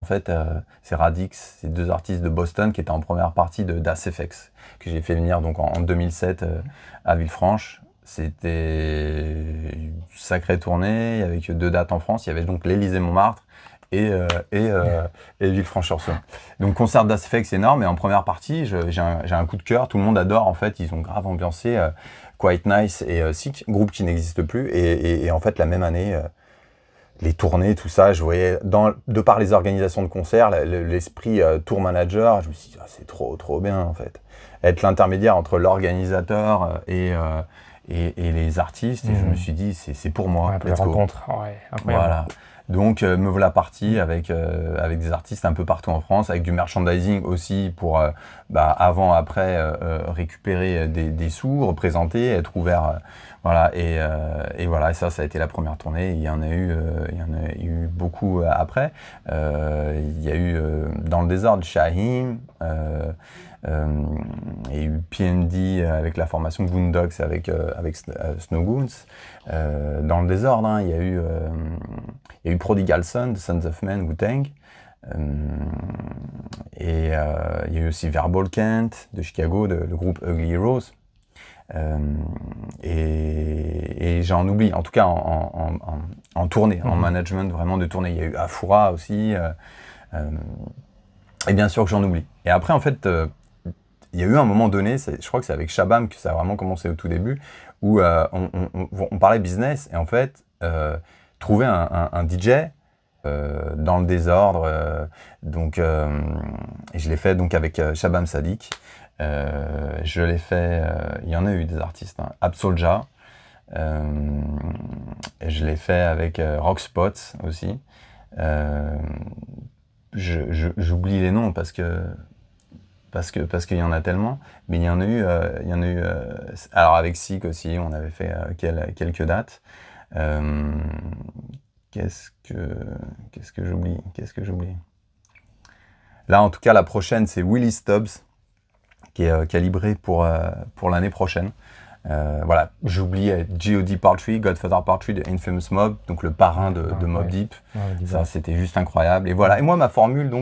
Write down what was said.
En fait, c'est Radix, c'est 2 artistes de Boston qui étaient en première partie de Das FX, que j'ai fait venir donc en 2007 à Villefranche. C'était une sacrée tournée, il y avait que 2 dates en France. Il y avait donc l'Élysée-Montmartre et, euh, et, euh, et Villefranche-sur-Saône. Donc concert Das FX énorme, et en première partie, j'ai un coup de cœur, tout le monde adore, en fait, ils ont grave ambiancé Quite Nice et Sick, groupe qui n'existe plus, et en fait la même année... les tournées, tout ça, je voyais, de par les organisations de concerts, l'esprit tour manager, je me suis dit, ah, c'est trop bien en fait. Être l'intermédiaire entre l'organisateur et les artistes, et je me suis dit, c'est pour moi, Ouais, les rencontres, ouais, incroyable. Voilà. Donc me voilà parti avec des artistes un peu partout en France, avec du merchandising aussi pour avant, après récupérer des sous, représenter, être ouvert, voilà, et voilà, et ça a été la première tournée. Il y en a eu beaucoup après. Il y a eu dans le désordre Shaheem. Il y a eu PND avec la formation Boondocks avec Snow Goons. Dans le désordre, hein, il y a eu Prodigal Son, Sons of Men, Wu-Tang. Il y a eu aussi Verbal Kent de Chicago, le groupe Ugly Heroes. Et j'en oublie, en tout cas en tournée, en management vraiment de tournée. Il y a eu Afura aussi. Et bien sûr que j'en oublie. Et après, en fait, il y a eu un moment donné, je crois que c'est avec Shabam que ça a vraiment commencé au tout début, où on parlait business, et en fait, trouver un DJ dans le désordre, et je l'ai fait donc avec Shabam Sadiq. Je l'ai fait, il y en a eu des artistes, hein, Absolja, je l'ai fait avec Rockspots aussi. J'oublie les noms parce qu'il y en a tellement, mais il y en a eu, alors avec Sick aussi, on avait fait quelques dates. Qu'est-ce que j'oublie? Là, en tout cas, la prochaine, c'est Willie Stubbs, qui est calibré pour l'année prochaine. Voilà, j'oublie G.O.D. Partry, Godfather Partry de Infamous Mob, donc le parrain de Mobb Deep. Ouais, ça, c'était juste incroyable. Et voilà. Et moi, ma formule,